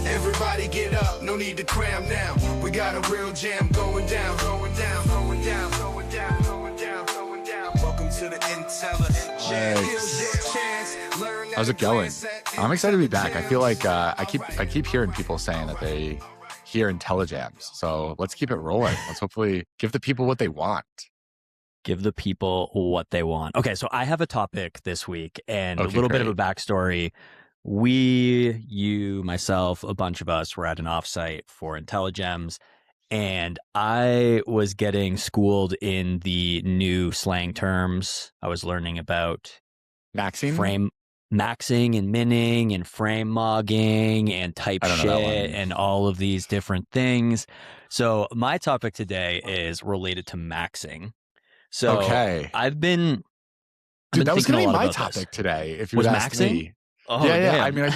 Everybody get up, no need to cram now. We got a real jam going down, going down, going down, going down, going down, going down. Welcome to the IntelliJAMS. How's it going? I'm excited to be back. I feel like I keep hearing people saying that they hear IntelliJAMS. So let's keep it rolling. Let's hopefully give the people what they want. Give the people what they want. Okay, so I have a topic this week and a little bit of a backstory. You, myself, a bunch of us were at an offsite for IntelliGEMS, and I was getting schooled in the new slang terms. I was learning about maxing and minning and frame mogging and type shit and all of these different things. So my topic today is related to maxing. So I've been that was going to be my topic this. Today. If you would ask me. Oh, yeah. I mean,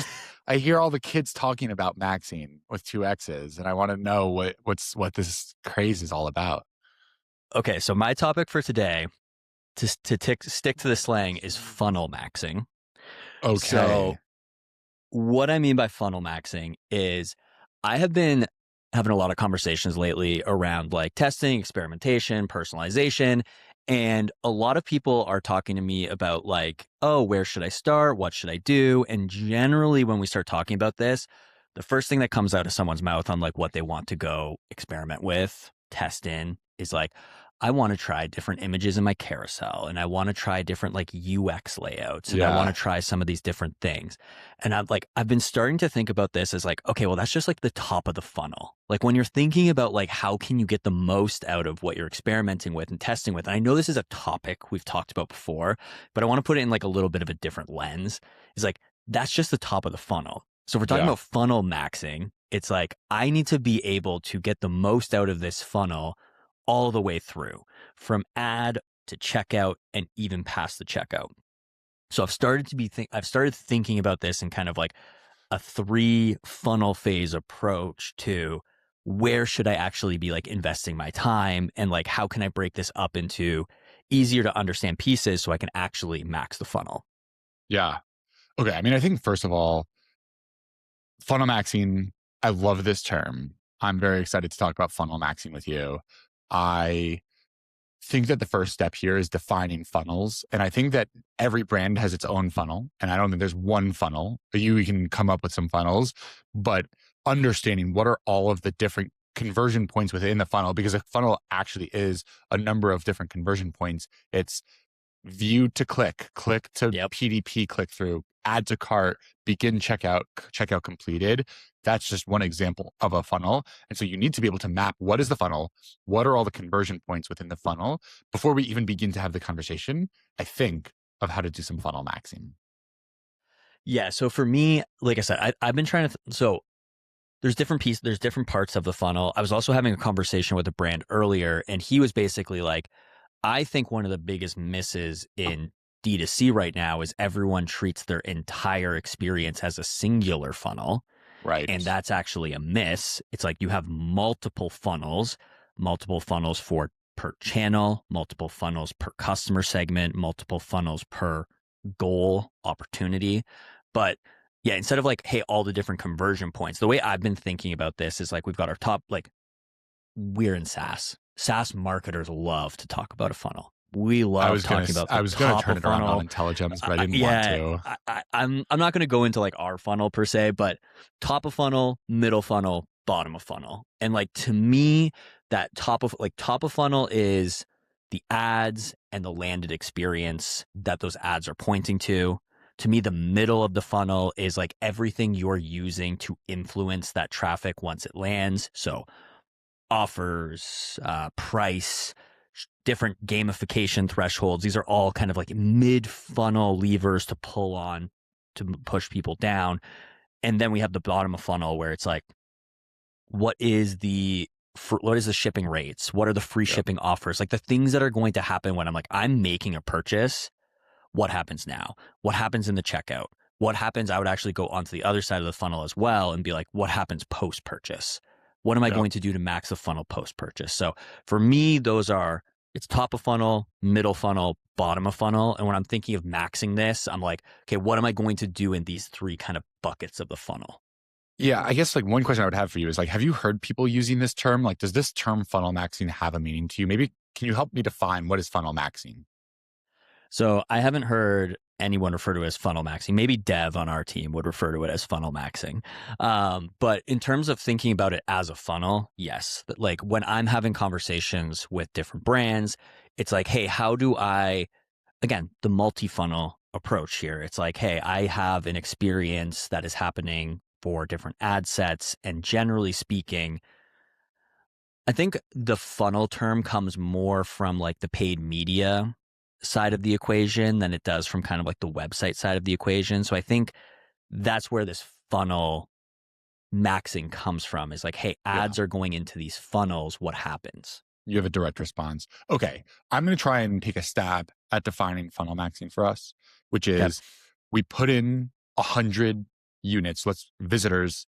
I hear all the kids talking about maxing with 2 X's, and I want to know what this craze is all about. Okay, so my topic for today, to stick to the slang, is funnel maxing. Okay. So what I mean by funnel maxing is I have been having a lot of conversations lately around like testing, experimentation, personalization. And a lot of people are talking to me about like, oh, where should I start? What should I do? And generally when we start talking about this, the first thing that comes out of someone's mouth on like what they want to go experiment with, test in, is like, I want to try different images in my carousel, and I want to try different like UX layouts, and I want to try some of these different things. And I've been starting to think about this as like, okay, well, that's just like the top of the funnel. Like when you're thinking about like, how can you get the most out of what you're experimenting with and testing with? And I know this is a topic we've talked about before, but I want to put it in like a little bit of a different lens. It's like, that's just the top of the funnel. So if we're talking about funnel maxing, it's like, I need to be able to get the most out of this funnel all the way through, from ad to checkout and even past the checkout. So I've started thinking about this in kind of like a 3 funnel phase approach to where should I actually be like investing my time, and like how can I break this up into easier to understand pieces so I can actually max the funnel. Yeah. Okay. I mean, I think first of all, funnel maxing, I love this term. I'm very excited to talk about funnel maxing with you. I think that the first step here is defining funnels. And I think that every brand has its own funnel. And I don't think there's one funnel. You can come up with some funnels, but understanding what are all of the different conversion points within the funnel, because a funnel actually is a number of different conversion points. It's view to click to PDP click through, add to cart, begin checkout completed. That's just one example of a funnel. And so you need to be able to map what is the funnel, what are all the conversion points within the funnel before we even begin to have the conversation, I think, of how to do some funnel maxing. Yeah. So for me, like I said, I've been trying to, so there's different pieces, there's different parts of the funnel. I was also having a conversation with a brand earlier, and he was basically like, I think one of the biggest misses in D2C right now is everyone treats their entire experience as a singular funnel. Right. And that's actually a miss. It's like you have multiple funnels for per channel, multiple funnels per customer segment, multiple funnels per goal opportunity. But yeah, instead of like, hey, all the different conversion points, the way I've been thinking about this is like, we've got our top, like we're in SaaS. SaaS marketers love to talk about a funnel. We love talking about the I was going to turn it around funnel. on IntelliGEMS, but I didn't want to. I'm not going to go into like our funnel per se, but top of funnel, middle funnel, bottom of funnel. And like to me, that top of funnel is the ads and the landed experience that those ads are pointing to. To me, the middle of the funnel is like everything you're using to influence that traffic once it lands. So offers, price, different gamification thresholds. These are all kind of like mid-funnel levers to pull on to push people down. And then we have the bottom of funnel where it's like, what is the shipping rates? What are the free shipping offers? Like the things that are going to happen when I'm making a purchase. What happens now? What happens in the checkout? What happens? I would actually go onto the other side of the funnel as well and be like, what happens post-purchase? What am I going to do to max the funnel post-purchase? So for me, it's top of funnel, middle funnel, bottom of funnel. And when I'm thinking of maxing this, I'm like, okay, what am I going to do in these three kind of buckets of the funnel? Yeah, I guess like one question I would have for you is like, have you heard people using this term? Like, does this term funnel maxing have a meaning to you? Maybe can you help me define what is funnel maxing? So I haven't heard anyone refer to it as funnel maxing. Maybe Dev on our team would refer to it as funnel maxing. But in terms of thinking about it as a funnel, yes. Like when I'm having conversations with different brands, it's like, hey, how do I, again, the multi-funnel approach here. It's like, hey, I have an experience that is happening for different ad sets. And generally speaking, I think the funnel term comes more from like the paid media side of the equation than it does from kind of like the website side of the equation. So I think that's where this funnel maxing comes from is like, hey, Yeah. ads are going into these funnels. What happens? You have a direct response. Okay. I'm going to try and take a stab at defining funnel maxing for us, which is we put in 100 units, visitors,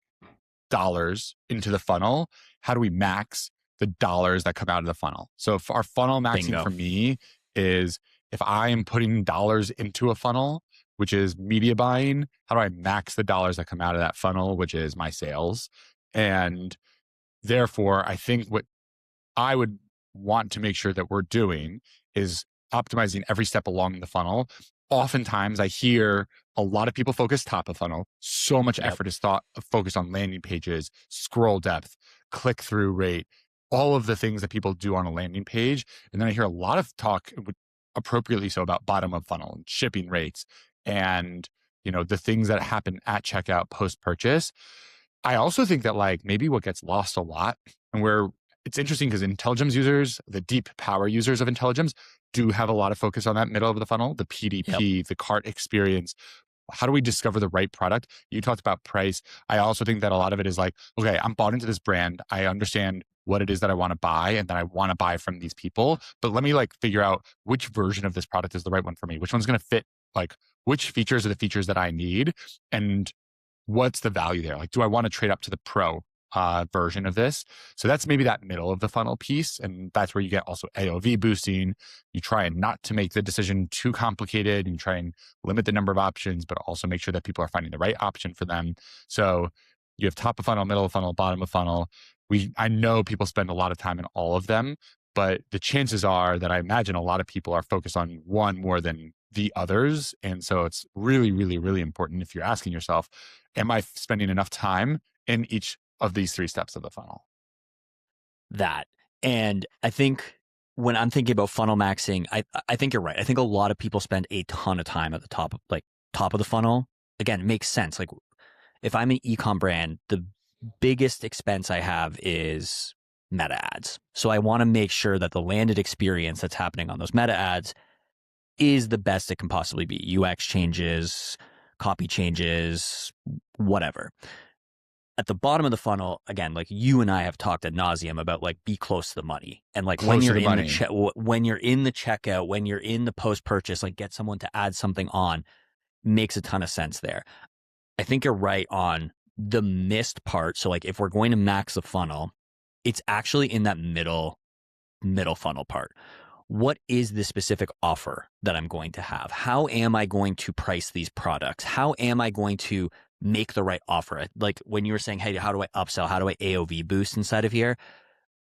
dollars into the funnel. How do we max the dollars that come out of the funnel? So if our funnel maxing Bingo. for me is if I am putting dollars into a funnel, which is media buying, how do I max the dollars that come out of that funnel, which is my sales? And therefore, I think what I would want to make sure that we're doing is optimizing every step along the funnel. Oftentimes, I hear a lot of people focus top of funnel. So much effort is focused on landing pages, scroll depth, click through rate, all of the things that people do on a landing page. And then I hear a lot of talk, appropriately so, about bottom of funnel and shipping rates and the things that happen at checkout post purchase. I also think that like maybe what gets lost a lot, and where it's interesting because Intelligems users, the deep power users of Intelligems, do have a lot of focus on that middle of the funnel, the PDP, the cart experience. How do we discover the right product? You talked about price. I also think that a lot of it is like, okay, I'm bought into this brand. I understand what it is that I want to buy and that I want to buy from these people. But let me like figure out which version of this product is the right one for me. Which one's going to fit, like which features are the features that I need and what's the value there? Like, do I want to trade up to the pro version of this? So that's maybe that middle of the funnel piece. And that's where you get also AOV boosting. You try and not to make the decision too complicated and you try and limit the number of options, but also make sure that people are finding the right option for them. So you have top of funnel, middle of funnel, bottom of funnel. I know people spend a lot of time in all of them, but the chances are that I imagine a lot of people are focused on one more than the others. And so it's really, really, really important if you're asking yourself, am I spending enough time in each of these three steps of the funnel? That. And I think when I'm thinking about funnel maxing, I think you're right. I think a lot of people spend a ton of time at the top of the funnel. Again, it makes sense. Like if I'm an e-com brand, the biggest expense I have is meta ads. So I want to make sure that the landed experience that's happening on those meta ads is the best it can possibly be. UX changes, copy changes, whatever. At the bottom of the funnel, again, like you and I have talked ad nauseum about like be close to the money. And like when you're in when you're in the checkout, when you're in the post purchase, like get someone to add something on makes a ton of sense there. I think you're right on the missed part. So like if we're going to max the funnel, it's actually in that middle funnel part. What is the specific offer that I'm going to have? How am I going to price these products? How am I going to make the right offer? Like when you were saying, hey, how do I upsell? How do I AOV boost inside of here?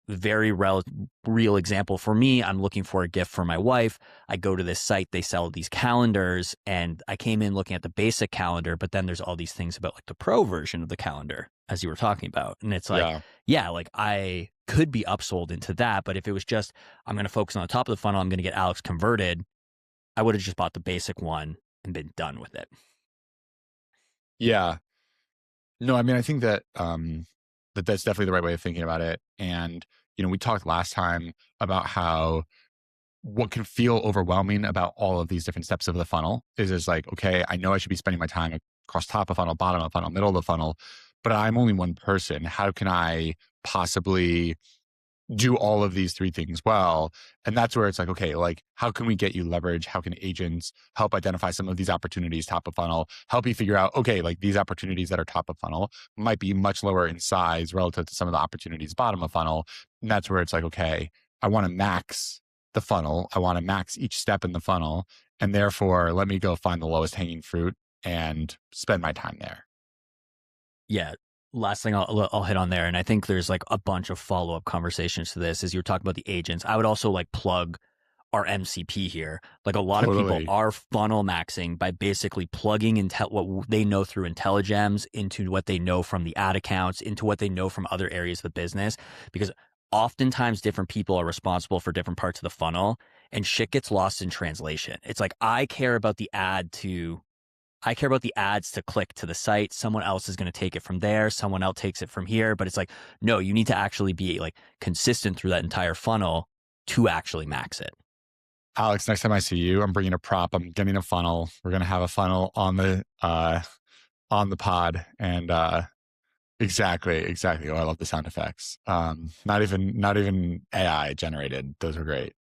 Very real example for me. I'm looking for a gift for my wife. I go to this site, they sell these calendars, and I came in looking at the basic calendar, but then there's all these things about like the pro version of the calendar, as you were talking about. And it's like, like I could be upsold into that. But if it was just, I'm going to focus on the top of the funnel, I'm going to get Alex converted, I would have just bought the basic one and been done with it. Yeah. No, I mean, I think that that's definitely the right way of thinking about it. And, we talked last time about how what can feel overwhelming about all of these different steps of the funnel is like, okay, I know I should be spending my time across top of funnel, bottom of funnel, middle of the funnel, but I'm only one person. How can I possibly do all of these three things well? And that's where it's like, okay, like how can we get you leverage? How can agents help identify some of these opportunities top of funnel, help you figure out, okay, like these opportunities that are top of funnel might be much lower in size relative to some of the opportunities bottom of funnel. And that's where it's like, okay, I want to max the funnel. I want to max each step in the funnel. And therefore, let me go find the lowest hanging fruit and spend my time there. Yeah. last thing I'll hit on there, and I think there's like a bunch of follow-up conversations to this, is you're talking about the agents. I would also like plug our MCP here. Like a lot of people are funnel maxing by basically plugging what they know through IntelliGEMS into what they know from the ad accounts, into what they know from other areas of the business, because oftentimes different people are responsible for different parts of the funnel, and shit gets lost in translation. It's like, I care about the ads to click to the site. Someone else is going to take it from there. Someone else takes it from here. But it's like, no, you need to actually be like consistent through that entire funnel to actually max it. Alex, next time I see you, I'm bringing a prop. I'm getting a funnel. We're going to have a funnel on the pod. And exactly. Oh, I love the sound effects. Not even AI generated. Those are great.